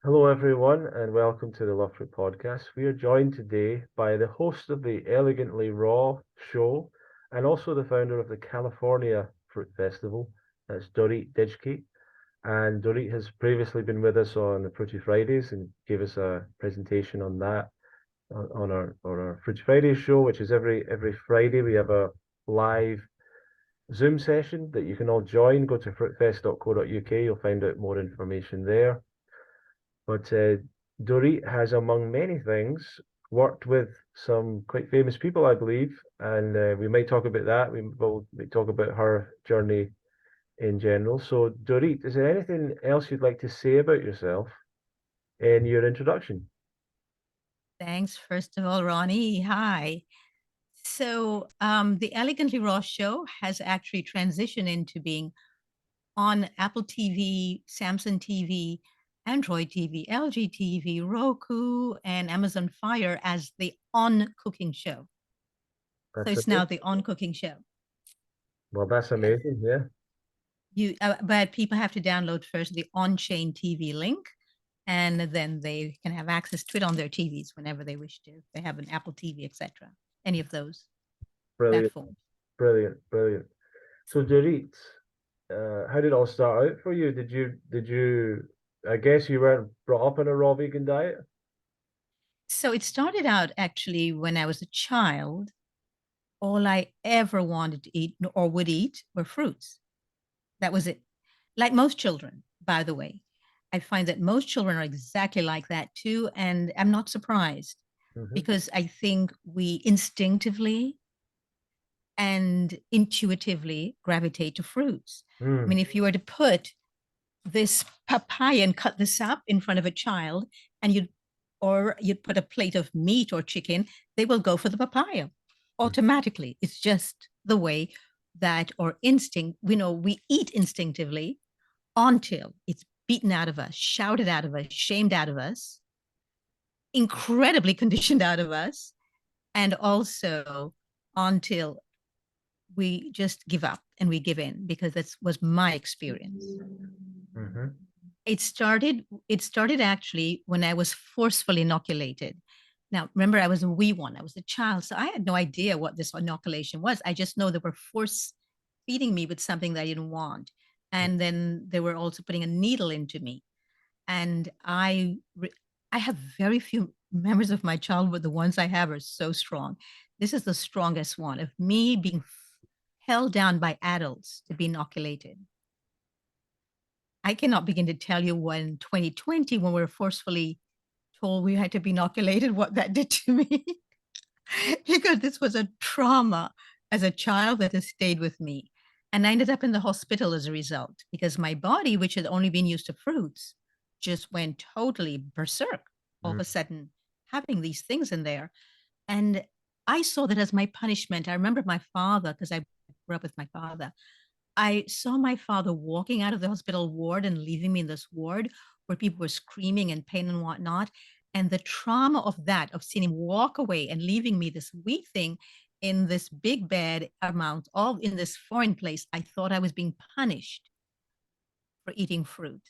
Hello, everyone, and welcome to the Love Fruit podcast. We are joined today by the host of the Elegantly Raw show and also the founder of the California Fruit Festival. That's Doreet Dijke. And Doreet has previously been with us on the Fruity Fridays and gave us a presentation on that on our Fruity Fridays show, which is every Friday. We have a live Zoom session that you can all join. Go to fruitfest.co.uk. You'll find out more information there. But Dorit has, among many things, worked with some quite famous people, I believe, and we might talk about that. We will talk about her journey in general. So, Dorit, is there anything else you'd like to say about yourself in your introduction? Thanks, first of all, Ronnie. Hi. The Elegantly Raw show has actually transitioned into being on Apple TV, Samsung TV, Android TV, LG TV, Roku, and Amazon Fire as the On Cooking Show. So That's it's it. now the On Cooking Show. Well, that's Yes. amazing. Yeah. But people have to download first the On-Chain TV link, and then they can have access to it on their TVs whenever they wish to. They have an Apple TV, etc. Any of those Brilliant, platforms. brilliant, brilliant. So, Dorit, how did it all start out for you? I guess you weren't brought up on a raw vegan diet? So it started out actually when I was a child. All I ever wanted to eat or would eat were fruits. That was it. Like most children, by the way. I find that most children are exactly like that too. And I'm not surprised Hmm. because I think we instinctively and intuitively gravitate to fruits. I mean, Mm. if you were to put this papaya and cut this up in front of a child and you'd put a plate of meat or chicken, they will go for the papaya automatically. It's just the way that our instinct, we eat instinctively until it's beaten out of us, shouted out of us, shamed out of us, incredibly conditioned out of us, and also until we just give up and we give in, because that was my experience. Hmm. It started actually when I was forcefully inoculated. Now, remember, I was a wee one. I was a child, so I had no idea what this inoculation was. I just know they were force feeding me with something that I didn't want, and then they were also putting a needle into me. And I have very few memories of my childhood. The ones I have are so strong. This is the strongest one of me being held down by adults to be inoculated. I cannot begin to tell you when 2020, when we were forcefully told we had to be inoculated, what that did to me. Because this was a trauma as a child that has stayed with me. And I ended up in the hospital as a result because my body, which had only been used to fruits, just went totally berserk all of a sudden, having these things in there. And I saw that as my punishment. I remember my father, because I grew up with my father. I saw my father walking out of the hospital ward and leaving me in this ward where people were screaming and pain and whatnot. And the trauma of that, of seeing him walk away and leaving me this weak thing in this big bed amount, all in this foreign place, I thought I was being punished for eating fruit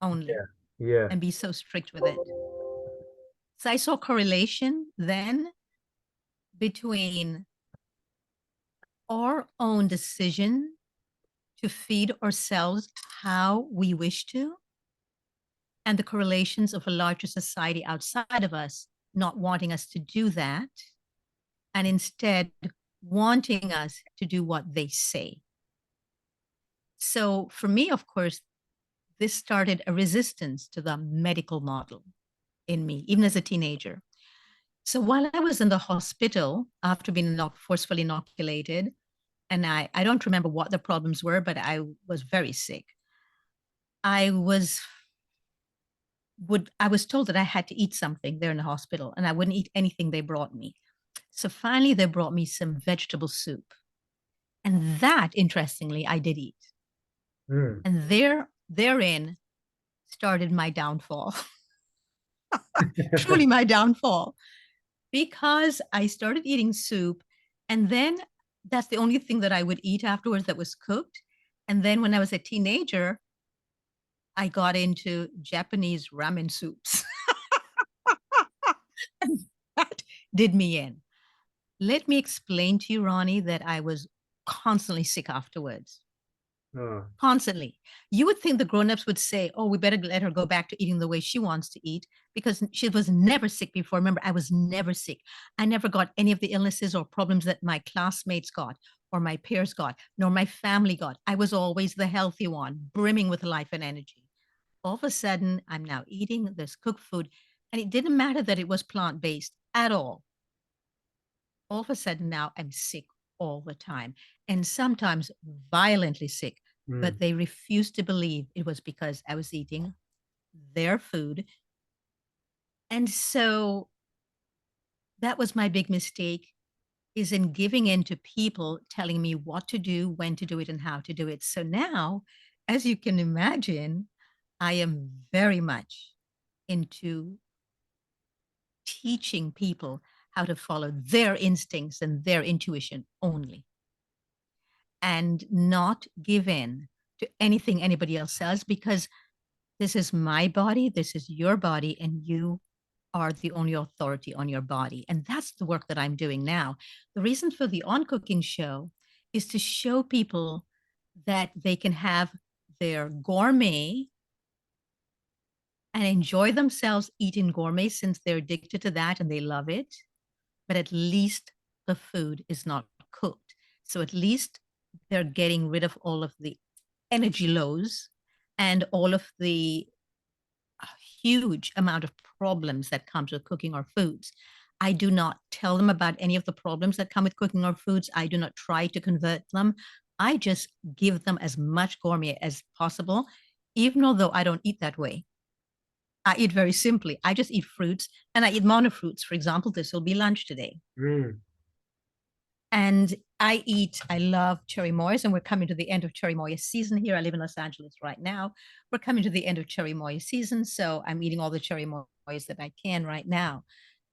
only Yeah. Yeah. and be so strict with it. So I saw correlation then between our own decision to feed ourselves how we wish to, and the correlations of a larger society outside of us not wanting us to do that, and instead wanting us to do what they say. So for me, of course, this started a resistance to the medical model in me, even as a teenager. So while I was in the hospital after being forcefully inoculated, and I don't remember what the problems were, but I was very sick. I was I was told that I had to eat something there in the hospital, and I wouldn't eat anything they brought me. So finally, they brought me some vegetable soup, and that, interestingly, I did eat. Mm. And therein started my downfall. Truly, my downfall, because I started eating soup, and then that's the only thing that I would eat afterwards that was cooked. And then when I was a teenager, I got into Japanese ramen soups. And that did me in. Let me explain to you, Ronnie, that I was constantly sick afterwards. Oh. Constantly. You would think the grown-ups would say, oh, we better let her go back to eating the way she wants to eat because she was never sick before. Remember, I was never sick. I never got any of the illnesses or problems that my classmates got or my peers got, nor my family got. I was always the healthy one, brimming with life and energy. All of a sudden, I'm now eating this cooked food, and it didn't matter that it was plant-based at all. All of a sudden now I'm sick all the time and sometimes violently sick, but Mm. they refused to believe it was because I was eating their food. And so that was my big mistake is in giving in to people telling me what to do, when to do it, and how to do it. So now, as you can imagine, I am very much into teaching people how to follow their instincts and their intuition only and not give in to anything anybody else says because this is my body, this is your body, and you are the only authority on your body. And that's the work that I'm doing now. The reason for the On Cooking show is to show people that they can have their gourmet and enjoy themselves eating gourmet since they're addicted to that and they love it. But at least the food is not cooked. So at least they're getting rid of all of the energy lows and all of the huge amount of problems that comes with cooking our foods. I do not tell them about any of the problems that come with cooking our foods. I do not try to convert them. I just give them as much gourmet as possible, even although I don't eat that way. I eat very simply. I just eat fruits and I eat monofruits. For example, this will be lunch today. Mm. And I love cherry moyas, and we're coming to the end of cherry moya season here. I live in Los Angeles right now. We're coming to the end of cherry moya season. So I'm eating all the cherry moyas that I can right now.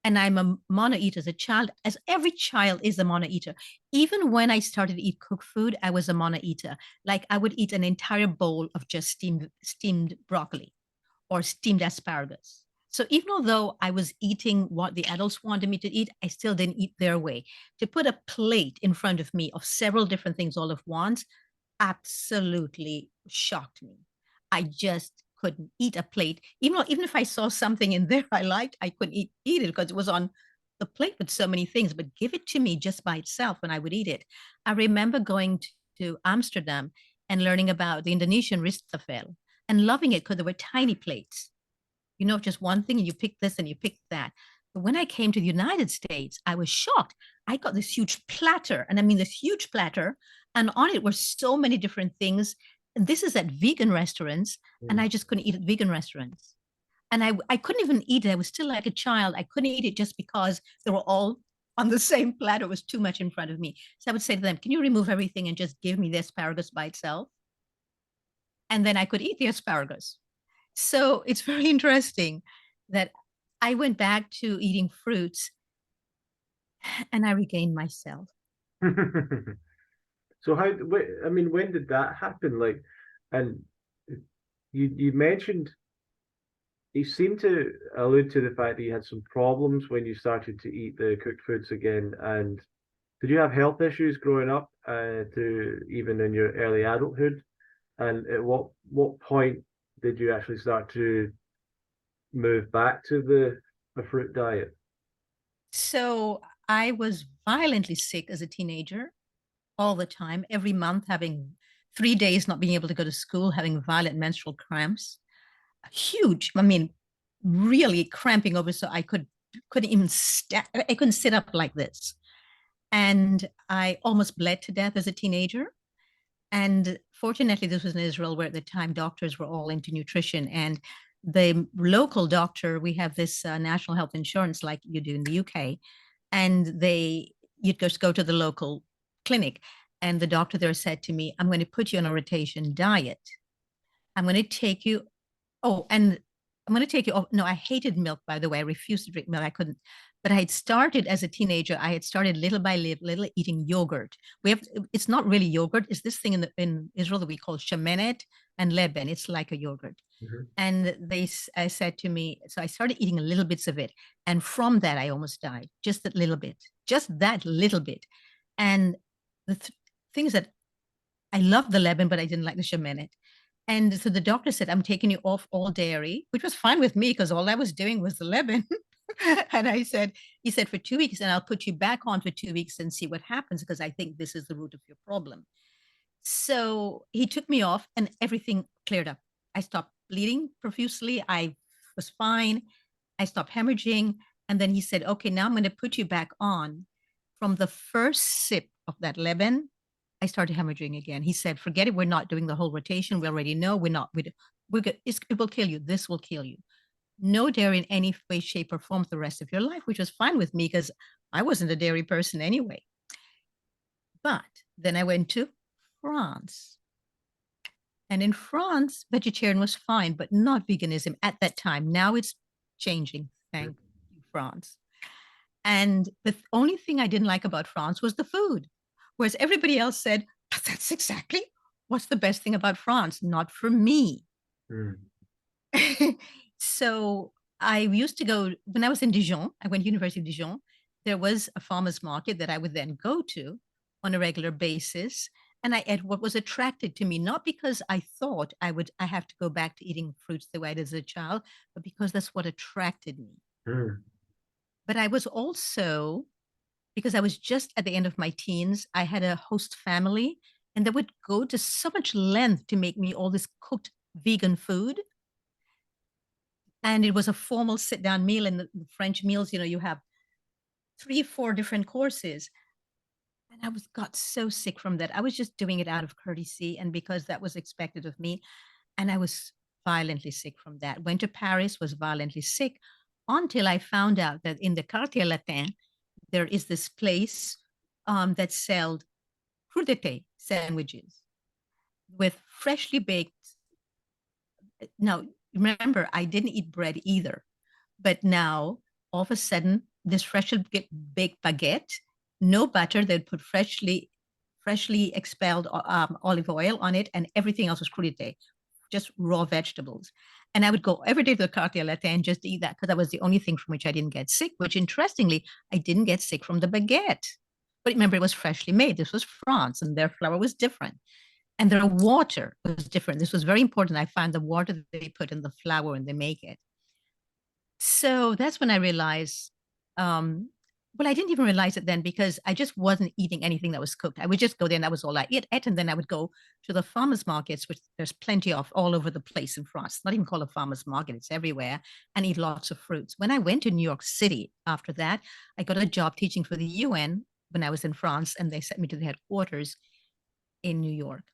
And I'm a mono eater as a child, as every child is a mono eater. Even when I started to eat cooked food, I was a mono eater. Like I would eat an entire bowl of just steamed broccoli or steamed asparagus. So even although I was eating what the adults wanted me to eat, I still didn't eat their way. To put a plate in front of me of several different things all at once absolutely shocked me. I just couldn't eat a plate. Even if I saw something in there I liked, I couldn't eat it because it was on the plate with so many things. But give it to me just by itself and I would eat it. I remember going to Amsterdam and learning about the Indonesian ristafel and loving it because there were tiny plates. You know, just one thing and you pick this and you pick that. But when I came to the United States, I was shocked. I got this huge platter, and I mean this huge platter, and on it were so many different things. And this is at vegan restaurants, and Mm. I just couldn't eat at vegan restaurants. And I couldn't even eat it. I was still like a child. I couldn't eat it just because they were all on the same platter. It was too much in front of me. So I would say to them, can you remove everything and just give me the asparagus by itself? And then I could eat the asparagus. So it's very interesting that I went back to eating fruits and I regained myself. So I mean, when did that happen? Like, and you mentioned you seem to allude to the fact that you had some problems when you started to eat the cooked foods again. And did you have health issues growing up, to even in your early adulthood? And at what point did you actually start to move back to the fruit diet? So I was violently sick as a teenager all the time, every month, having 3 days not being able to go to school, having violent menstrual cramps. Huge. I mean, really cramping over so couldn't even I couldn't sit up like this. And I almost bled to death as a teenager. And fortunately, this was in Israel, where at the time doctors were all into nutrition. And the local doctor, we have this national health insurance like you do in the UK, and you'd just go to the local clinic. And the doctor there said to me, I'm going to put you on a rotation diet. I'm going to take you, oh, and I'm going to take you off. No, I hated milk, by the way. I refused to drink milk. I couldn't. But I had started as a teenager, I had started little by little eating yogurt. It's not really yogurt. It's this thing in Israel that we call shemenet and leben. It's like a yogurt. Mhm. And I said to me, so I started eating little bits of it. And from that, I almost died, just that little bit, just that little bit. And the things that I loved the Lebanon, but I didn't like the shemenet. And so the doctor said, I'm taking you off all dairy, which was fine with me because all I was doing was the Lebanon. And he said, for 2 weeks, and I'll put you back on for 2 weeks and see what happens because I think this is the root of your problem. So he took me off and everything cleared up. I stopped bleeding profusely. I was fine. I stopped hemorrhaging. And then he said, okay, now I'm going to put you back on. From the first sip of that Lebanon, I started hemorrhaging again. He said, forget it. We're not doing the whole rotation. We already know it will kill you. This will kill you. No dairy in any way, shape, or form for the rest of your life, which was fine with me because I wasn't a dairy person anyway. But then I went to France. And in France, vegetarian was fine, but not veganism at that time. Now it's changing, thank you, France. And the only thing I didn't like about France was the food. Whereas everybody else said, but that's exactly what's the best thing about France. Not for me. Mm. So I used to go, when I was in Dijon, I went to University of Dijon. There was a farmer's market that I would then go to on a regular basis. And I ate what was attracted to me, not because I thought I have to go back to eating fruits the way I did as a child, but because that's what attracted me. Mm. But I was also, because I was just at the end of my teens, I had a host family and they would go to so much length to make me all this cooked vegan food. And it was a formal sit down meal. And the French meals, you have 3, 4 different courses. And I got so sick from that. I was just doing it out of courtesy and because that was expected of me. And I was violently sick from that. Went to Paris, was violently sick until I found out that in the Quartier Latin, there is this place that sold crudité sandwiches with freshly baked. Now, remember, I didn't eat bread either. But now, all of a sudden, this freshly baked baguette, no butter, they'd put freshly expelled olive oil on it, and everything else was crudité, just raw vegetables. And I would go every day to the Quartier Latin and just eat that because that was the only thing from which I didn't get sick, which interestingly, I didn't get sick from the baguette. But remember, it was freshly made. This was France, and their flour was different. And their water was different. This was very important. I find the water that they put in the flour when they make it. So that's when I realized, well, I didn't even realize it then because I just wasn't eating anything that was cooked. I would just go there and that was all I ate. And then I would go to the farmers markets, which there's plenty of all over the place in France. It's not even called a farmers market, it's everywhere, and eat lots of fruits. When I went to New York City after that, I got a job teaching for the UN when I was in France, and they sent me to the headquarters in New York.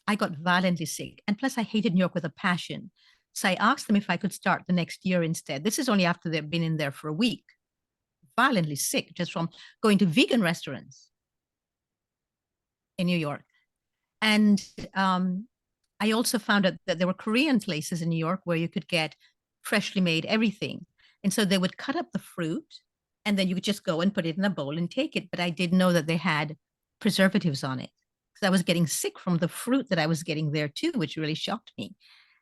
I got violently sick. And plus, I hated New York with a passion. So I asked them if I could start the next year instead. This is only after they've been in there for a week, violently sick just from going to vegan restaurants in New York. And I also found out that there were Korean places in New York where you could get freshly made everything. And so they would cut up the fruit and then you could just go and put it in a bowl and take it. But I didn't know that they had preservatives on it because I was getting sick from the fruit that I was getting there too, which really shocked me.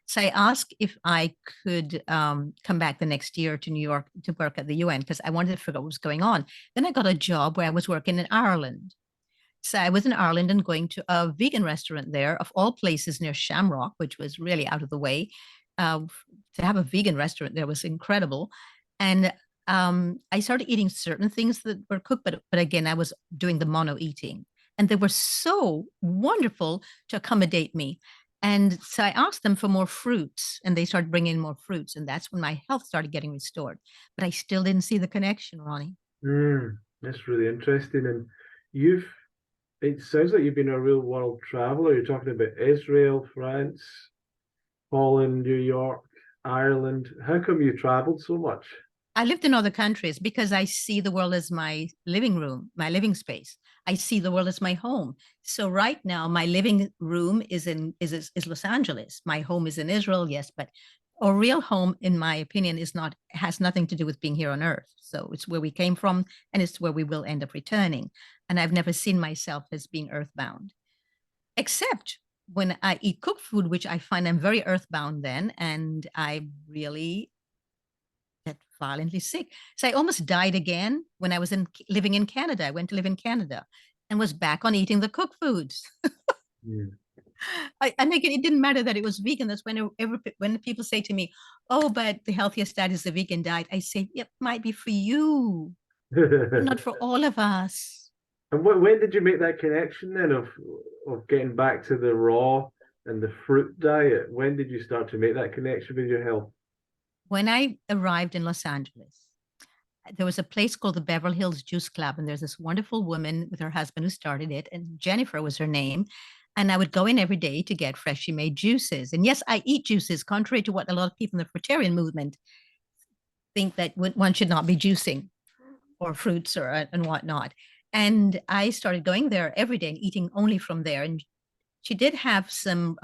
So I asked if I could come back the next year to New York to work at the UN because I wanted to figure out what was going on. Then I got a job where I was working in Ireland. So I was in Ireland and going to a vegan restaurant there, of all places, near Shamrock, which was really out of the way. To have a vegan restaurant there was incredible. And I started eating certain things that were cooked, but again, I was doing the mono eating. And they were so wonderful to accommodate me. And so I asked them for more fruits, and they started bringing in more fruits. And that's when my health started getting restored. But I still didn't see the connection, Ronnie. That's really interesting. And it sounds like you've been a real world traveler. You're talking about Israel, France, Holland, New York, Ireland. How come you traveled so much? I lived in other countries because I see the world as my living room, my living space. I see the world as my home. So right now, my living room is Los Angeles. My home is in Israel, yes, but a real home, in my opinion, has nothing to do with being here on Earth. So it's where we came from, and it's where we will end up returning. And I've never seen myself as being earthbound, except when I eat cooked food, which I find I'm very earthbound then, and I really get violently sick. So I almost died again when I was living in Canada. I went to live in Canada and was back on eating the cooked foods. Mm. And again, it didn't matter that it was vegan. That's when people say to me, "Oh, but the healthiest diet is the vegan diet." I say, "It might be for you, but not for all of us." And when did you make that connection then of getting back to the raw and the fruit diet? When did you start to make that connection with your health? When I arrived in Los Angeles, there was a place called the Beverly Hills Juice Club, and there's this wonderful woman with her husband who started it, and Jennifer was her name. And I would go in every day to get freshly made juices. And yes, I eat juices, contrary to what a lot of people in the fruitarian movement think that one should not be juicing or fruits or and whatnot. And I started going there every day and eating only from there. And she did have some.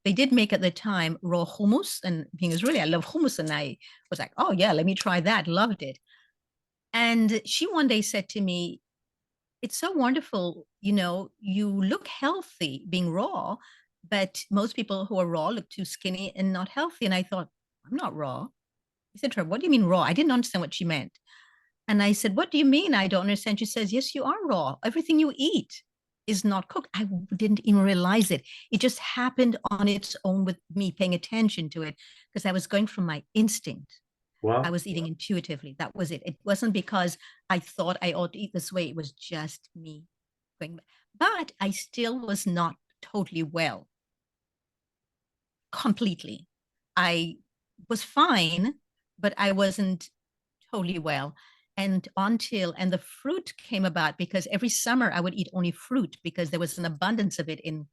They did make at the time raw hummus, and being Israeli, I love hummus, and I was like, oh yeah, let me try that. Loved it. And she one day said to me, "It's so wonderful, you look healthy being raw, but most people who are raw look too skinny and not healthy." And I thought, I'm not raw. I said to her, "What do you mean raw?" I didn't understand what she meant. And I said, "What do you mean I don't understand?" She says, "Yes, you are raw. Everything you eat is not cooked." I didn't even realize it. It just happened on its own with me paying attention to it because I was going from my instinct. I Wow. was eating intuitively. That was it. It wasn't because I thought I ought to eat this way. It was just me going. But I still was not totally well, completely. I was fine, but I wasn't totally well. And the fruit came about because every summer I would eat only fruit because there was an abundance of it in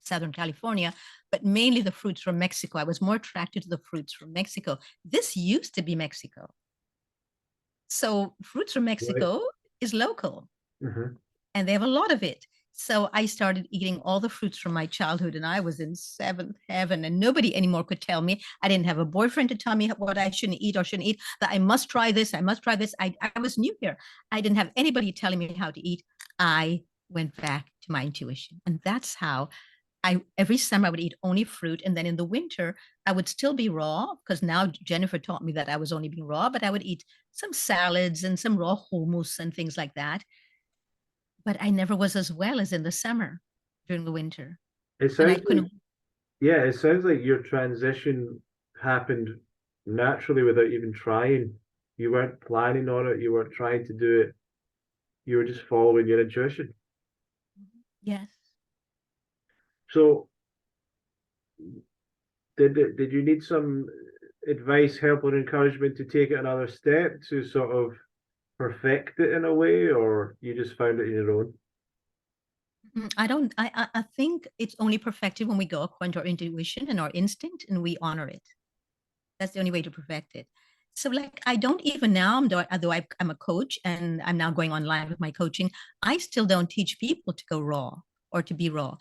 Southern California, but mainly the fruits from Mexico. I was more attracted to the fruits from Mexico. This used to be Mexico. So fruits from Right. Mexico is local Hmm. and they have a lot of it. So I started eating all the fruits from my childhood and I was in seventh heaven and nobody anymore could tell me. I didn't have a boyfriend to tell me what I shouldn't eat or shouldn't eat, that I must try this, I must try this. I was new here. I didn't have anybody telling me how to eat. I went back to my intuition. And that's how every summer I would eat only fruit. And then in the winter, I would still be raw because now Jennifer taught me that I was only being raw, but I would eat some salads and some raw hummus and things like that. But I never was as well as in the summer during the winter. It And I sounds like, couldn't, yeah, it sounds like your transition happened naturally without even trying. You weren't planning on it, you weren't trying to do it, you were just following your intuition. yes. So did you need some advice, help, or encouragement to take it another step to sort of perfect it in a way, or you just found it in your own? I don't, I think it's only perfected when we go according to our intuition and our instinct and we honor it. That's the only way to perfect it. So like, I don't even now, although I'm a coach and I'm now going online with my coaching, I still don't teach people to go raw or to be raw.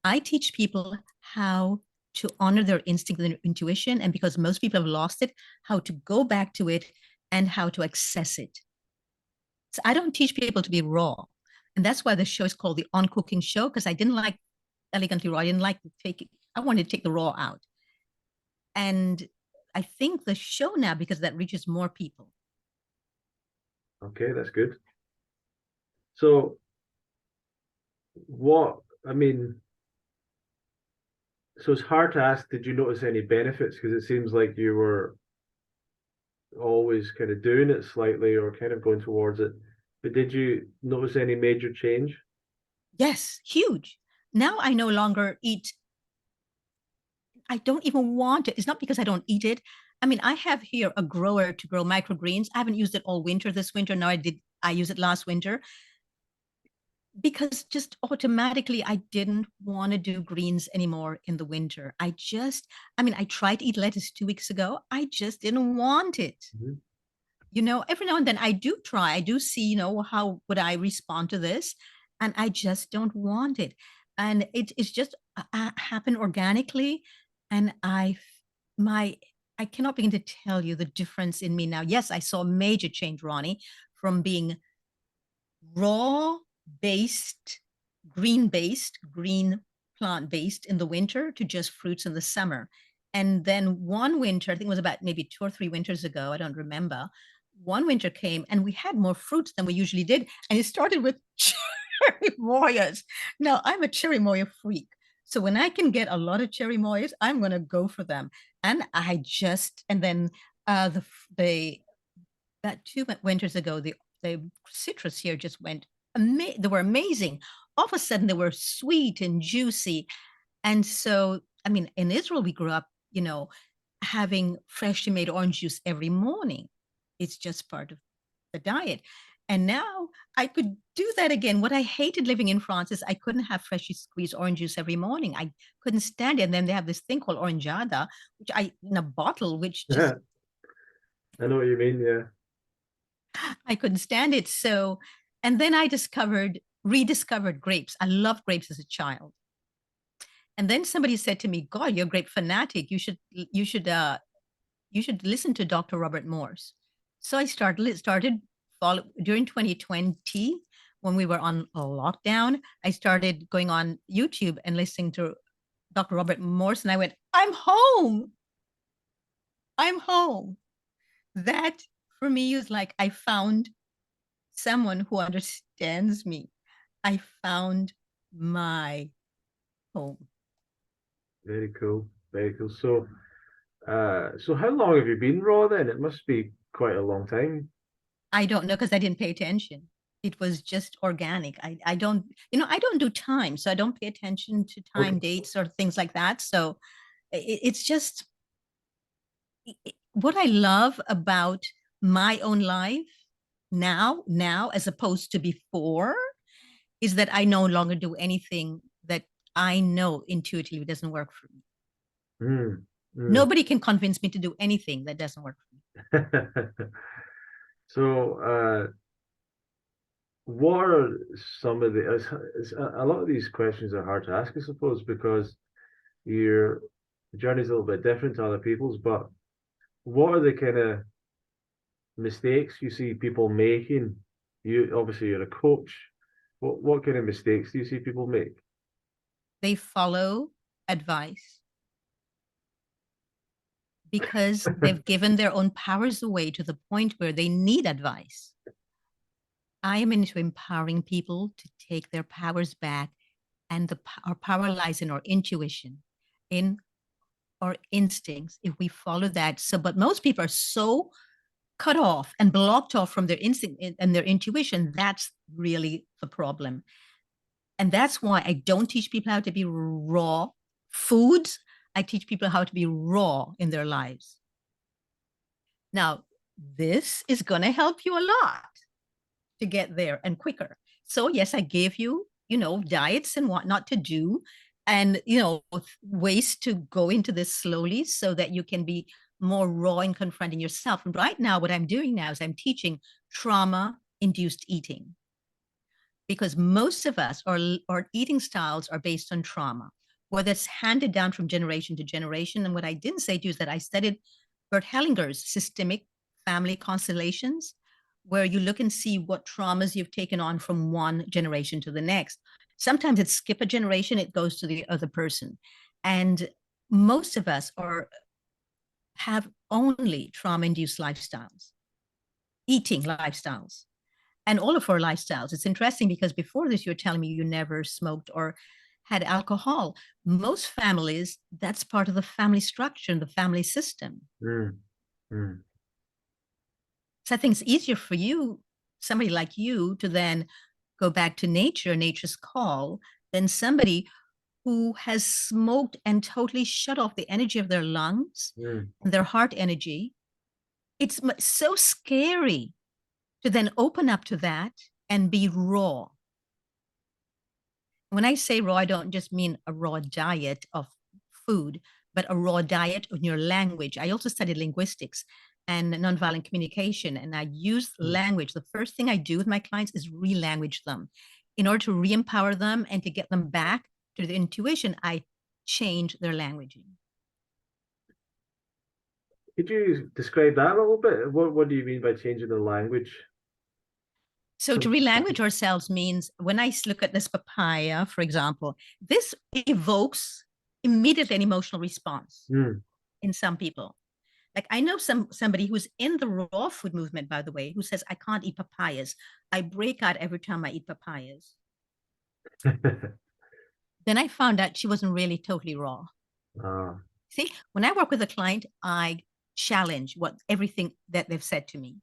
I teach people how to honor their instinct and their intuition. And because most people have lost it, how to go back to it and how to access it. So I don't teach people to be raw. And that's why the show is called the On Cooking Show, because I didn't like elegantly raw. I didn't like to take it. I wanted to take the raw out. And I think the show now, because that reaches more people. Okay, that's good. So what, I mean, so it's hard to ask, did you notice any benefits? Because it seems like you were always kind of doing it slightly or kind of going towards it. But did you notice any major change? Yes, huge. Now I no longer eat. I don't even want it. It's not because I don't eat it. I mean, I have here a grower to grow microgreens. I haven't used it all winter this winter. No, I did. I used it last winter because just automatically I didn't want to do greens anymore in the winter. I mean, I tried to eat lettuce 2 weeks ago. I just didn't want it. Mhm. Every now and then I do try, I do see, how would I respond to this? And I just don't want it. And it's just happened organically. And my, I cannot begin to tell you the difference in me now. Yes, I saw a major change, Ronnie, from being raw based, green plant-based in the winter to just fruits in the summer. And then one winter, I think it was about maybe 2 or 3 winters ago, I don't remember. One winter came and we had more fruits than we usually did. And it started with cherry moyas. Now, I'm a cherry moya freak. So when I can get a lot of cherry moyas, I'm going to go for them. And and then the that 2 winters ago, the citrus here just went, they were amazing. All of a sudden, they were sweet and juicy. And so, I mean, in Israel, we grew up, having freshly made orange juice every morning. It's just part of the diet. And now I could do that again. What I hated living in France is I couldn't have freshly squeezed orange juice every morning. I couldn't stand it. And then they have this thing called orangeada, which in a bottle, which just, I know what you mean, yeah. I couldn't stand it. So, and then I rediscovered grapes. I loved grapes as a child. And then somebody said to me, God, you're a grape fanatic. You should listen to Dr. Robert Morse. So I started during 2020 when we were on a lockdown. I started going on YouTube and listening to Dr. Robert Morse, and I went, I'm home. I'm home. That for me is like I found someone who understands me. I found my home. Very cool. Very cool. So, so how long have you been raw then? It must be quite a long time. I don't know because I didn't pay attention. It was just organic. I don't, I don't do time, so I don't pay attention to Okay. time, dates, or things like that. So it's just what I love about my own life now, as opposed to before, is that I no longer do anything that I know intuitively doesn't work for me. Mm, Nobody can convince me to do anything that doesn't work for me. So, what are some of a lot of these questions are hard to ask, I suppose, because your journey's a little bit different to other people's, but what are the kind of mistakes you see people making? Obviously you're a coach. What kind of mistakes do you see people make? They follow advice because they've given their own powers away to the point where they need advice. I am into empowering people to take their powers back, and our power lies in our intuition, in our instincts. If we follow that, but most people are so cut off and blocked off from their instinct and their intuition. That's really the problem, and that's why I don't teach people how to be raw foods. I teach people how to be raw in their lives. Now, this is going to help you a lot to get there and quicker. So yes, I gave you, diets and what not to do, and, ways to go into this slowly so that you can be more raw in confronting yourself. And right now, what I'm doing now is I'm teaching trauma-induced eating, because most of us, our eating styles are based on trauma, whether it's handed down from generation to generation. And what I didn't say to you is that I studied Bert Hellinger's systemic family constellations, where you look and see what traumas you've taken on from one generation to the next. Sometimes it skip a generation, it goes to the other person. And most of us have only trauma-induced lifestyles, eating lifestyles, and all of our lifestyles. It's interesting because before this, you were telling me you never smoked or had alcohol. Most families, that's part of the family structure and the family system. Mm, mm. So I think it's easier for you, somebody like you, to then go back to nature's call, than somebody who has smoked and totally shut off the energy of their lungs and their heart energy. It's so scary to then open up to that and be raw. When I say raw, I don't just mean a raw diet of food, but a raw diet in your language. I also studied linguistics and nonviolent communication, and I use language. The first thing I do with my clients is re-language them. In order to re-empower them and to get them back to the intuition, I change their languaging. Could you describe that a little bit? What do you mean by changing the language? So to relanguage ourselves means when I look at this papaya, for example, this evokes immediately an emotional response Mm. in some people. Like I know somebody who's in the raw food movement, by the way, who says, I can't eat papayas. I break out every time I eat papayas. Then I found out she wasn't really totally raw. Ah, See, when I work with a client, I challenge everything that they've said to me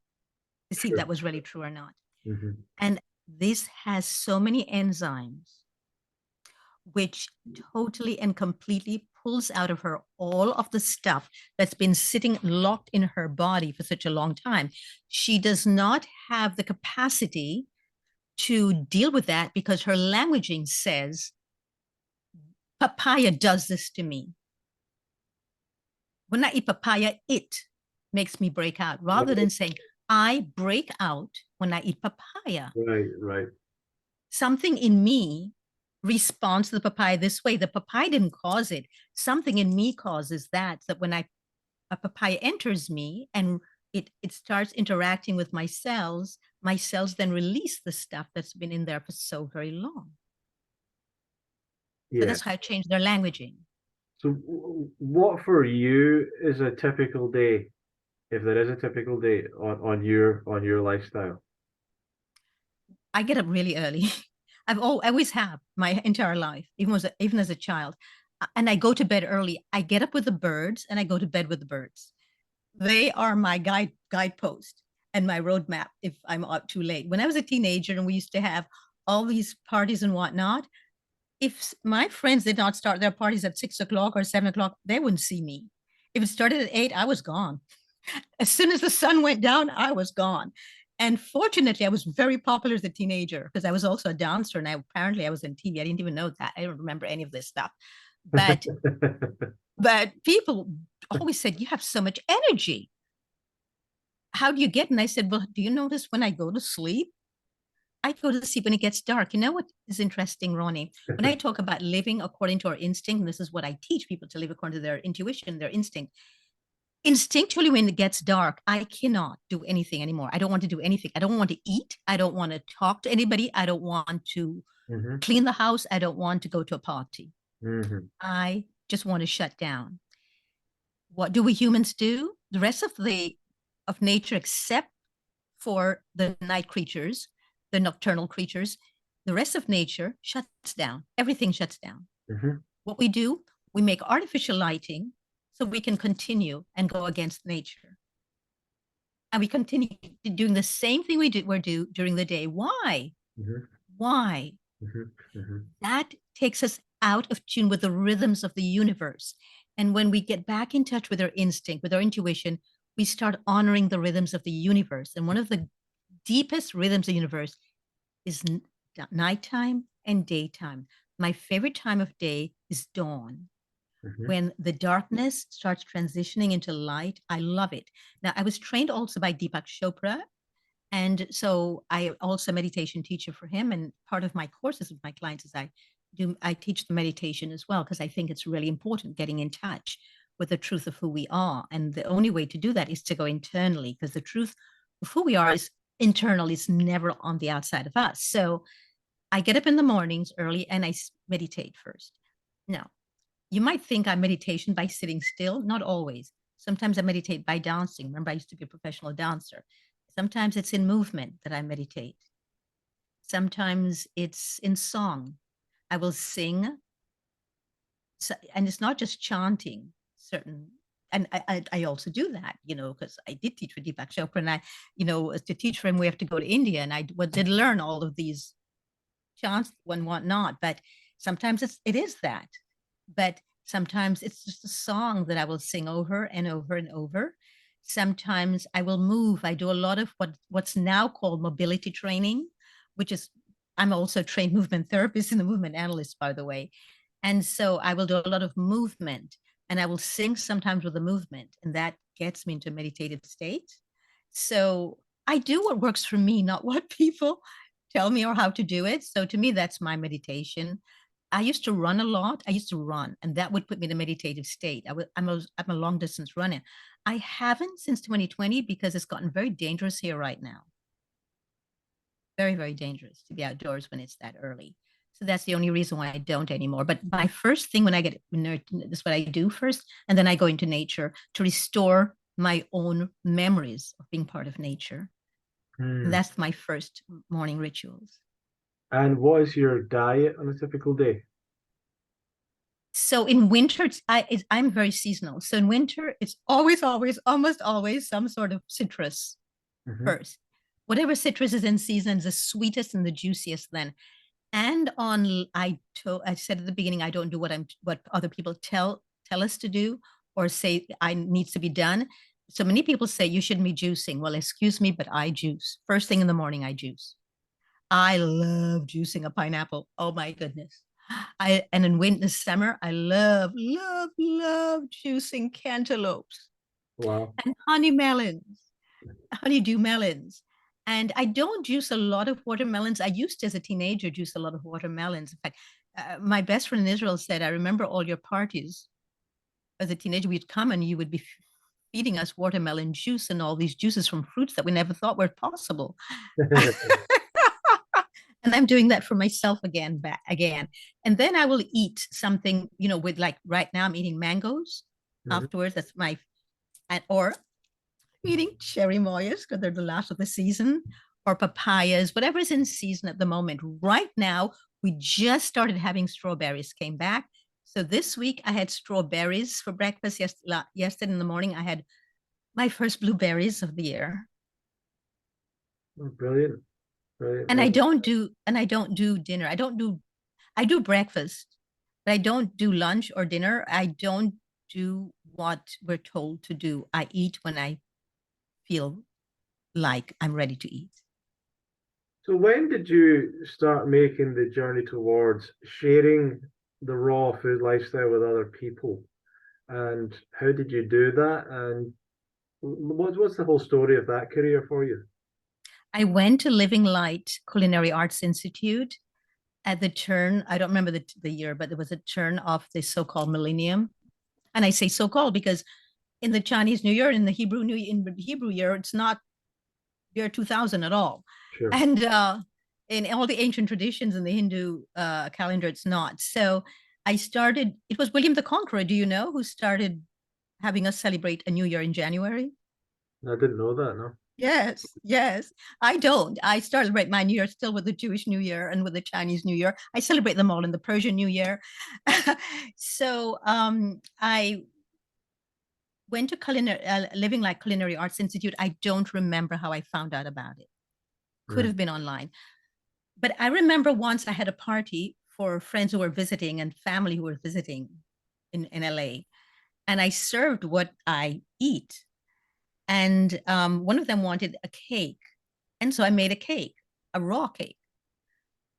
to see if sure. that was really true or not. Hmm. And this has so many enzymes, which totally and completely pulls out of her all of the stuff that's been sitting locked in her body for such a long time. She does not have the capacity to deal with that because her languaging says, papaya does this to me. When I eat papaya, it makes me break out rather than saying, I break out when I eat papaya. Right, right. Something in me responds to the papaya this way. The papaya didn't cause it. Something in me causes that. That when a papaya enters me and it starts interacting with my cells then release the stuff that's been in there for so very long. So Yeah. that's how I changed their languaging. So, what for you is a typical day, if there is a typical day on your lifestyle? I get up really early. I always have my entire life, even as a child. And I go to bed early. I get up with the birds and I go to bed with the birds. They are my guidepost and my roadmap if I'm up too late. When I was a teenager and we used to have all these parties and whatnot, if my friends did not start their parties at 6 o'clock or 7 o'clock, they wouldn't see me. If it started at 8, I was gone. As soon as the sun went down, I was gone. And fortunately, I was very popular as a teenager because I was also a dancer and apparently I was in TV. I didn't even know that. I don't remember any of this stuff. But but people always said, you have so much energy. How do you get? And I said, well, do you notice when I go to sleep? I go to sleep when it gets dark. You know what is interesting, Ronnie? When I talk about living according to our instinct, and this is what I teach people to live according to their intuition, their instinct. Instinctually, when it gets dark, I cannot do anything anymore. I don't want to do anything. I don't want to eat. I don't want to talk to anybody. I don't want to Hmm. clean the house. I don't want to go to a party. Hmm. I just want to shut down. What do we humans do? The rest of nature, except for the night creatures, the nocturnal creatures, the rest of nature shuts down. Everything shuts down. Hmm. What we do, we make artificial lighting so we can continue and go against nature. And we continue doing the same thing we do during the day. Why? Hmm. Why? Hmm. Hmm. That takes us out of tune with the rhythms of the universe. And when we get back in touch with our instinct, with our intuition, we start honoring the rhythms of the universe. And one of the deepest rhythms of the universe is nighttime and daytime. My favorite time of day is dawn. Hmm. When the darkness starts transitioning into light, I love it. Now, I was trained also by Deepak Chopra. And so I also a meditation teacher for him. And part of my courses with my clients is I teach the meditation as well, because I think it's really important getting in touch with the truth of who we are. And the only way to do that is to go internally, because the truth of who we are is internal, it's never on the outside of us. So I get up in the mornings early and I meditate first. Now, you might think I meditation by sitting still, not always. Sometimes I meditate by dancing. Remember, I used to be a professional dancer. Sometimes it's in movement that I meditate. Sometimes it's in song. I will sing. So, and it's not just chanting certain, and I also do that, because I did teach with Deepak Chopra and to teach for him, we have to go to India and I did learn all of these chants and whatnot, but sometimes it is that. But sometimes it's just a song that I will sing over and over and over. Sometimes I will move. I do a lot of what's now called mobility training, which is I'm also a trained movement therapist and a movement analyst, by the way. And so I will do a lot of movement and I will sing sometimes with the movement, and that gets me into a meditative state. So I do what works for me, not what people tell me or how to do it. So to me, that's my meditation. I used to run a lot. I used to run, and that would put me in a meditative state. I'm a long distance runner. I haven't since 2020 because it's gotten very dangerous here right now. Very, very dangerous to be outdoors when it's that early. So that's the only reason why I don't anymore. But my first thing when I get, this is what I do first, and then I go into nature to restore my own memories of being part of nature. And Hmm. that's my first morning rituals. And what is your diet on a typical day? So in winter, I'm very seasonal. So in winter, it's always, always, almost always some sort of citrus Hmm. first. Whatever citrus is in season is the sweetest and the juiciest then. And I said at the beginning, I don't do what other people tell us to do or say I needs to be done. So many people say you shouldn't be juicing. Well, excuse me, but I juice. First thing in the morning, I juice. I love juicing a pineapple. Oh my goodness. And in winter, summer, I love, love, love juicing cantaloupes Wow. and honey melons, honeydew melons. And I don't juice a lot of watermelons. I used to, as a teenager, juice a lot of watermelons. In fact, my best friend in Israel said, I remember all your parties. As a teenager, we'd come and you would be feeding us watermelon juice and all these juices from fruits that we never thought were possible. And I'm doing that for myself again. And then I will eat something, with like right now I'm eating mangoes. Mhm. Afterwards, that's or eating cherry moyas because they're the last of the season, or papayas, whatever's in season at the moment. Right now, we just started having strawberries, came back. So this week I had strawberries for breakfast. Yesterday in the morning, I had my first blueberries of the year. Oh, brilliant. Brilliant. And Well, I don't do dinner. I do breakfast, but I don't do lunch or dinner. I don't do what we're told to do. I eat when I feel like I'm ready to eat. so when did you start making the journey towards sharing the raw food lifestyle with other people? And how did you do that? And what's the whole story of that career for you? I went to Living Light Culinary Arts Institute at the turn, I don't remember the year, but there was a turn of the so-called millennium. And I say so-called because in the Chinese New Year, in the Hebrew year, it's not year 2000 at all. Sure. And in all the ancient traditions in the Hindu calendar, it's not. So it was William the Conqueror, do you know, who started having us celebrate a new year in January? I didn't know that, no. Yes, yes. I don't. I celebrate my New Year still with the Jewish New Year and with the Chinese New Year. I celebrate them all in the Persian New Year. So I went to Living Like Culinary Arts Institute. I don't remember how I found out about it. Could Mm. have been online. But I remember once I had a party for friends who were visiting and family who were visiting in LA. And I served what I eat. And one of them wanted a cake. And so I made a cake, a raw cake,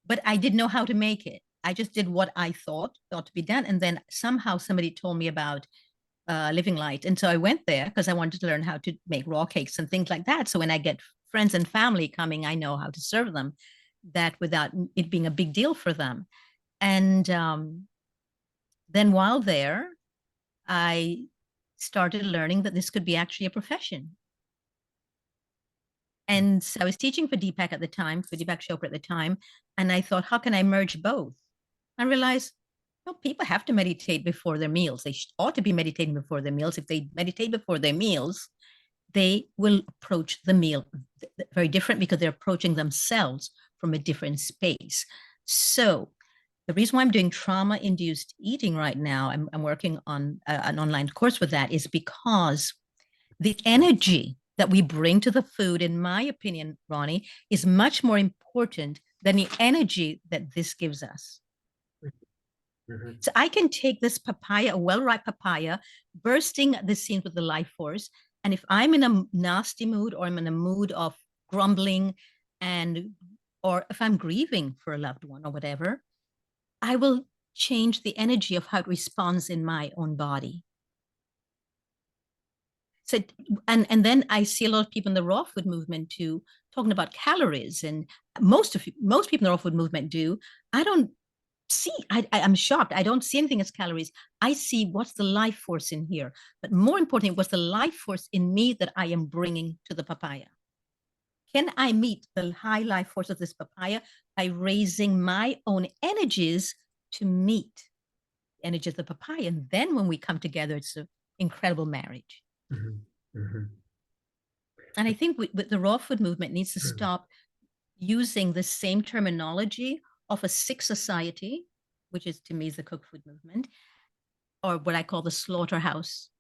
but I didn't know how to make it. I just did what I thought ought to be done. And then somehow somebody told me about Living Light. And so I went there because I wanted to learn how to make raw cakes and things like that. So when I get friends and family coming, I know how to serve them that without it being a big deal for them. And then while there, I started learning that this could be actually a profession. And so I was teaching for Deepak at the time, for Deepak Chopra at the time. And I thought, how can I merge both? I realized, people have to meditate before their meals. They ought to be meditating before their meals. If they meditate before their meals, they will approach the meal very different because they're approaching themselves from a different space. So the reason why I'm doing trauma-induced eating right now, I'm working on an online course with that, is because the energy that we bring to the food, in my opinion, Ronnie, is much more important than the energy that this gives us. Mhm. So I can take this papaya, a well-ripe papaya, bursting the seams with the life force. And if I'm in a nasty mood or I'm in a mood of grumbling or if I'm grieving for a loved one or whatever, I will change the energy of how it responds in my own body. So and then I see a lot of people in the raw food movement too talking about calories, and most people in the raw food movement do. I don't see. I'm shocked. I don't see anything as calories. I see what's the life force in here, but more importantly, what's the life force in me that I am bringing to the papaya. Can I meet the high life force of this papaya by raising my own energies to meet the energy of the papaya? And then when we come together, it's an incredible marriage. Mm-hmm. Mm-hmm. And I think with the raw food movement needs to stop using the same terminology of a sick society, which is to me is the cooked food movement, or what I call the slaughterhouse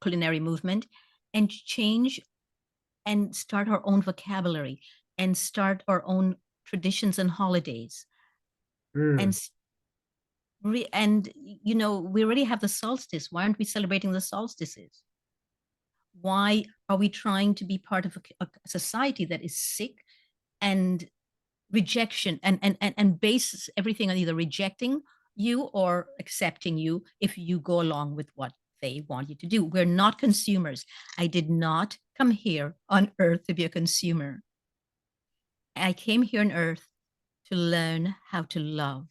culinary movement, and change and start our own vocabulary and start our own traditions and holidays. Mm. And we already have the solstice. Why aren't we celebrating the solstices? Why are we trying to be part of a society that is sick and rejection and bases everything on either rejecting you or accepting you if you go along with what they want you to do? We're not consumers. I did not come here on earth to be a consumer. I came here on earth to learn how to love.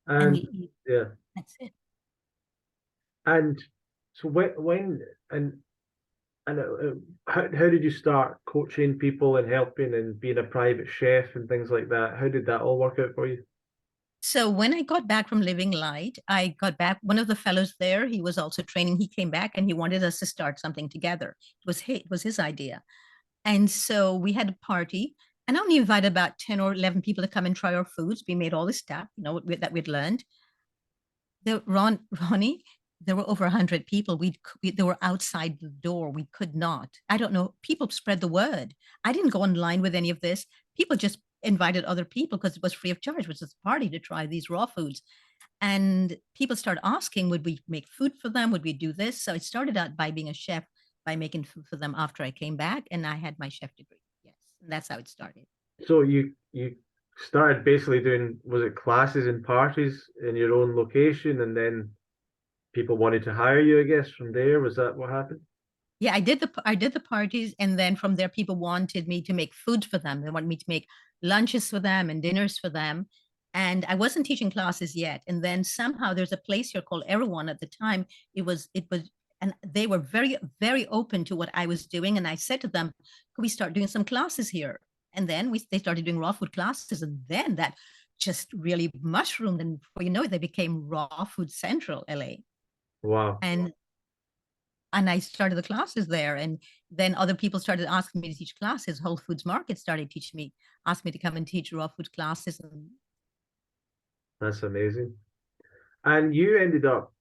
And And yeah, that's it. and so when and how did you start coaching people and helping and being a private chef and things like that? How did that all work out for you? So when I got back from Living Light, I got back. One of the fellows there, he was also training. He came back and he wanted us to start something together. It was his idea. And so we had a party, and I only invited about 10 or 11 people to come and try our foods. We made all this stuff, that we'd learned. Ronnie, there were over 100 people. They were outside the door. We could not. I don't know. People spread the word. I didn't go online with any of this. People just invited other people because it was free of charge, which was a party to try these raw foods. And people started asking, would we make food for them? Would we do this? So it started out by being a chef, by making food for them after I came back, and I had my chef degree. Yes, and that's how it started. So you started basically doing, was it classes and parties in your own location, and then people wanted to hire you, I guess, from there. Was that what happened? Yeah, I did the parties, and then from there, people wanted me to make food for them. They wanted me to make lunches for them and dinners for them. And I wasn't teaching classes yet. And then somehow there's a place here called Everyone. At the time, it was, and they were very, very open to what I was doing. And I said to them, could we start doing some classes here? And then they started doing raw food classes, and then that just really mushroomed. And before you know it, they became Raw Food Central LA. Wow, And I started the classes there. And then other people started asking me to teach classes. Whole Foods Market started teaching me, asked me to come and teach raw food classes. And that's amazing. And you ended up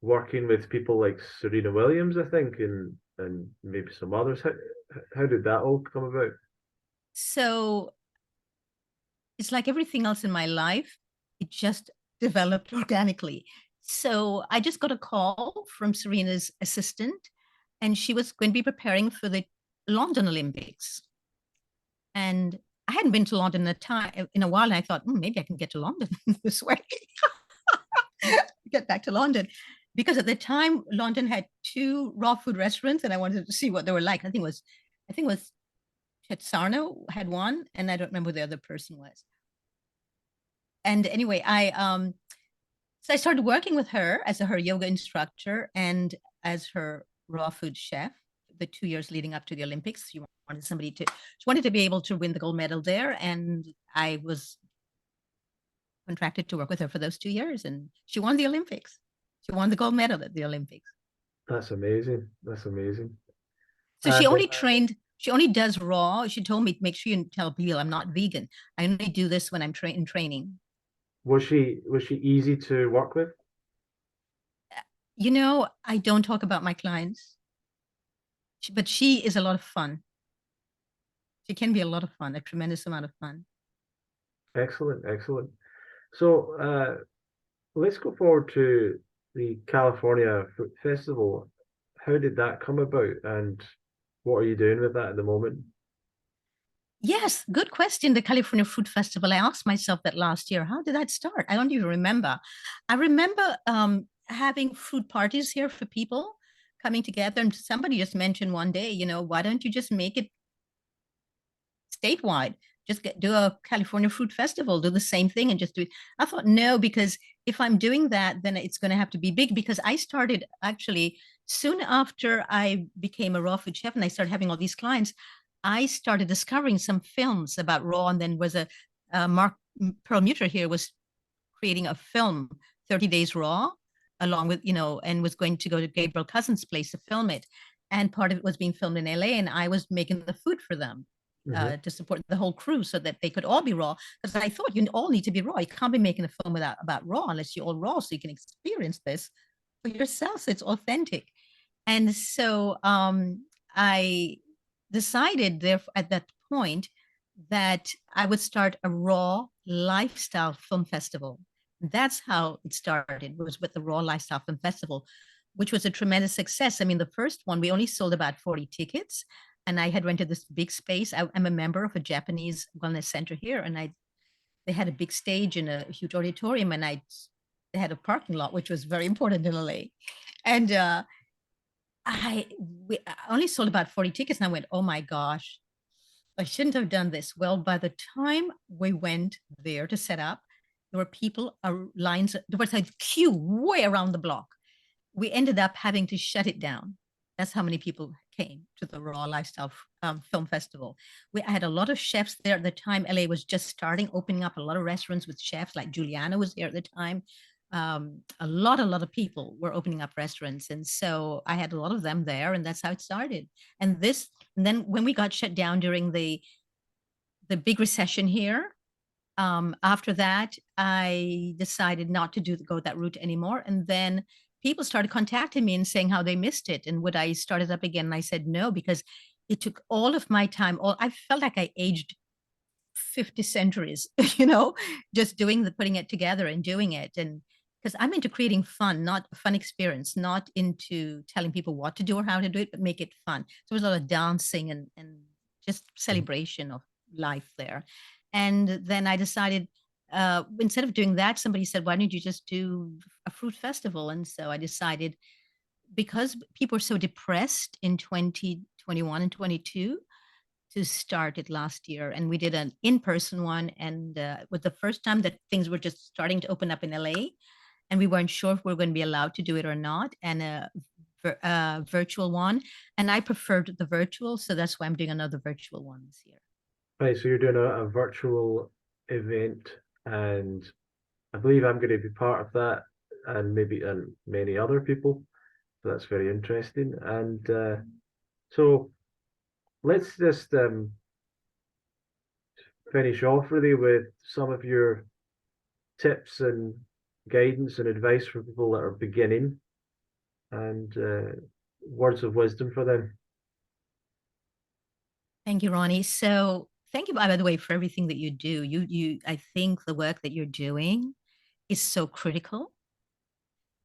working with people like Serena Williams, I think, and maybe some others. How did that all come about? so it's like everything else in my life, it just developed organically. So I just got a call from Serena's assistant, and she was going to be preparing for the London Olympics. And I hadn't been to London in a while, and I thought, maybe I can get to London this way. Get back to London, because at the time London had two raw food restaurants, and I wanted to see what they were like. I think it was Chetzarno had one, and I don't remember who the other person was. And anyway, I started working with her as her yoga instructor and as her raw food chef. The 2 years leading up to the Olympics, she wanted to be able to win the gold medal there, and I was contracted to work with her for those 2 years, and she won the Olympics. She won the gold medal at the Olympics. That's amazing. That's amazing. So she And only trained, she only does raw. She told me, make sure you tell people I'm not vegan. I only do this when I'm in training. was she easy to work with? I don't talk about my clients, but she is a lot of fun. She can be a lot of fun, a tremendous amount of fun. Excellent, excellent. So let's go forward to the California Fruit Festival. How did that come about, and what are you doing with that at the moment? Yes, good question. The California Fruit Festival. I asked myself that last year. How did that start? I don't even remember. I remember having fruit parties here for people coming together, and somebody just mentioned one day, why don't you just make it statewide? Just do a California Fruit Festival, do the same thing, and just do it. I thought, no, because if I'm doing that, then it's going to have to be big. Because I started actually soon after I became a raw food chef and I started having all these clients, I started discovering some films about raw. And then was Mark Perlmutter here was creating a film, 30 Days Raw, along with, and was going to go to Gabriel Cousins' place to film it. And part of it was being filmed in LA, and I was making the food for them. To support the whole crew so that they could all be raw, because I thought you all need to be raw. You can't be making a film about raw unless you're all raw, so you can experience this for yourself, so it's authentic. And so I decided there at that point that I would start a raw lifestyle film festival. That's how it started, was with the Raw Lifestyle Film Festival, which was a tremendous success. I mean, the first one, we only sold about 40 tickets, and I had rented this big space. I'm a member of a Japanese wellness center here, and they had a big stage in a huge auditorium, and they had a parking lot, which was very important in LA. And I only sold about 40 tickets, and I went, oh my gosh, I shouldn't have done this. Well, by the time we went there to set up, there were people, lines, there was a queue way around the block. We ended up having to shut it down. That's how many people came to the Raw Lifestyle Film Festival. I had a lot of chefs there at the time. LA was just starting, opening up a lot of restaurants with chefs, like Juliana was there at the time. A lot of people were opening up restaurants. And so I had a lot of them there, and that's how it started. And then when we got shut down during the big recession here, after that, I decided not to go that route anymore. And then people started contacting me and saying how they missed it and would I start it up again. And I said no, because it took all of my time. I felt like I aged 50 centuries, just putting it together and doing it. And because I'm into creating fun, not a fun experience, not into telling people what to do or how to do it, but make it fun. So there was a lot of dancing and just celebration of life there. And then I decided, instead of doing that, somebody said, why don't you just do a fruit festival? And so I decided, because people are so depressed in 2021 and 22, to start it last year. And we did an in-person one, and it was the first time that things were just starting to open up in LA, and we weren't sure if we were going to be allowed to do it or not, and a virtual one. And I preferred the virtual, so that's why I'm doing another virtual one this year. Right, so you're doing a virtual event, and I believe I'm going to be part of that, and many other people. So that's very interesting. And so let's just finish off really with some of your tips and guidance and advice for people that are beginning, and words of wisdom for them. Thank you, Ronnie. So thank you, by the way, for everything that you do. I think the work that you're doing is so critical.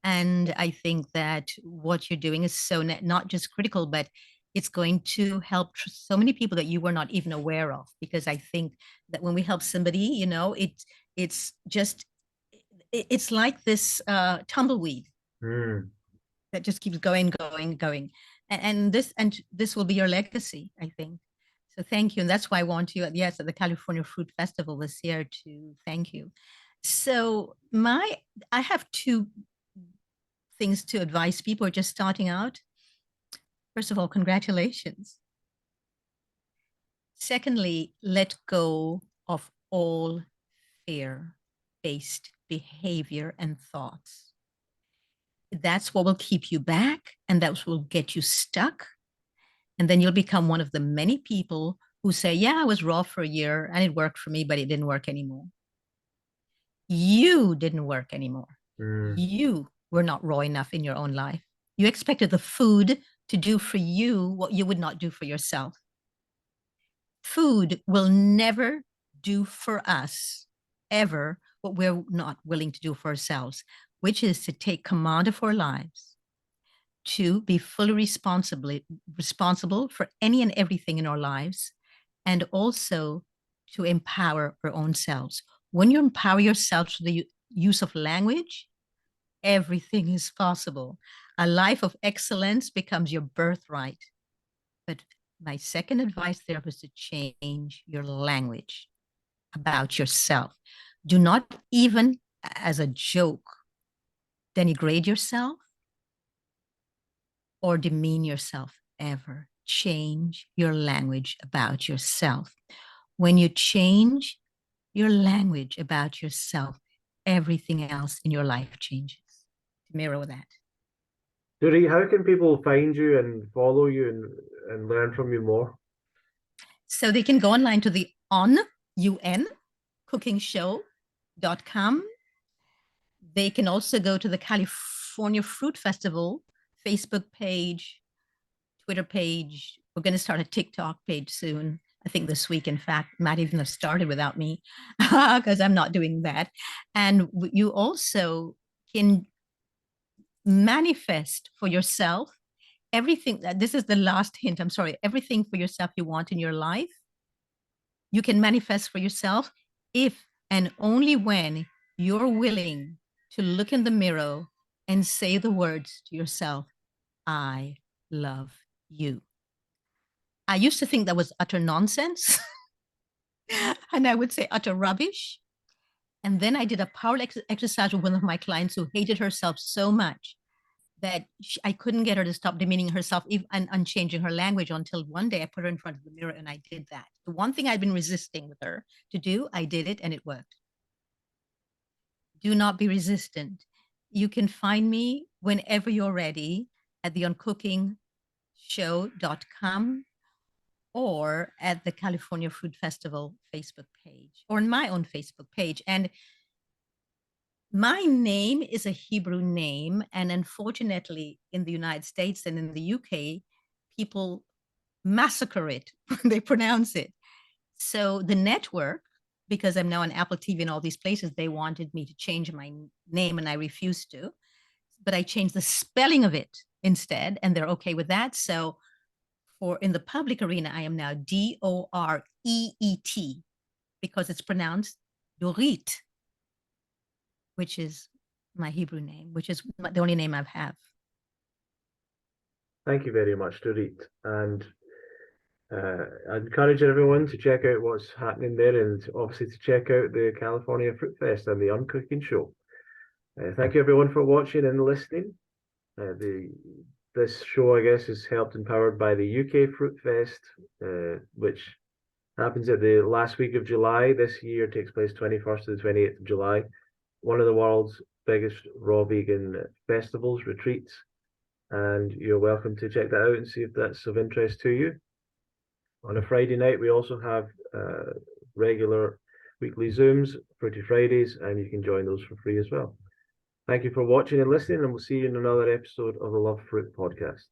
And I think that what you're doing is so not just critical, but it's going to help so many people that you were not even aware of. Because I think that when we help somebody, it's just, it's like this tumbleweed that just keeps going, going, going. And this will be your legacy, I think. So thank you. And that's why I want you at the California Fruit Festival this year to thank you. So I have two things to advise people who are just starting out. First of all, congratulations. Secondly, let go of all fear-based behavior and thoughts. That's what will keep you back, and that's what will get you stuck. And then you'll become one of the many people who say, yeah, I was raw for a year and it worked for me, but it didn't work anymore. You didn't work anymore. You were not raw enough in your own life. You expected the food to do for you what you would not do for yourself. Food will never do for us, ever, what we're not willing to do for ourselves, which is to take command of our lives, to be fully responsible for any and everything in our lives, and also to empower our own selves. When you empower yourself through the use of language, everything is possible. A life of excellence becomes your birthright. But my second advice there was to change your language about yourself. Do not even, as a joke, denigrate yourself. or demean yourself ever. Change your language about yourself. When you change your language about yourself, everything else in your life changes. Mirror that. Doreet, how can people find you and follow you and learn from you more? So they can go online to the cookingshow.com. They can also go to the California Fruit Festival Facebook page, Twitter page. We're going to start a TikTok page soon. I think this week, in fact, might even have started without me because I'm not doing that. And you also can manifest for yourself everything. This is the last hint. I'm sorry. Everything for yourself you want in your life, you can manifest for yourself if and only when you're willing to look in the mirror and say the words to yourself, I love you. I used to think that was utter nonsense. And I would say utter rubbish. And then I did a power exercise with one of my clients who hated herself so much that I couldn't get her to stop demeaning herself and changing her language until one day I put her in front of the mirror and I did that. The one thing I'd been resisting with her to do, I did it and it worked. Do not be resistant. You can find me whenever you're ready at the oncookingshow.com or at the California Food Festival Facebook page or on my own Facebook page. And my name is a Hebrew name, and unfortunately, in the United States and in the UK, people massacre it when they pronounce it. So the network, because I'm now on Apple TV and all these places, they wanted me to change my name, and I refused to. But I changed the spelling of it instead, and they're okay with that. So for in the public arena, I am now Doreet, because it's pronounced Doreet, which is my Hebrew name, which is the only name I have. Thank you very much, Doreet. And I encourage everyone to check out what's happening there and obviously to check out the California Fruit Fest and the Uncooking Show. Thank you everyone for watching and listening. This show, I guess, is helped and powered by the UK Fruit Fest, which happens at the last week of July. This year takes place 21st to the 28th of July. One of the world's biggest raw vegan festivals, retreats. And you're welcome to check that out and see if that's of interest to you. On a Friday night, we also have regular weekly Zooms, Fruity Fridays, and you can join those for free as well. Thank you for watching and listening, and we'll see you in another episode of the Love Fruit podcast.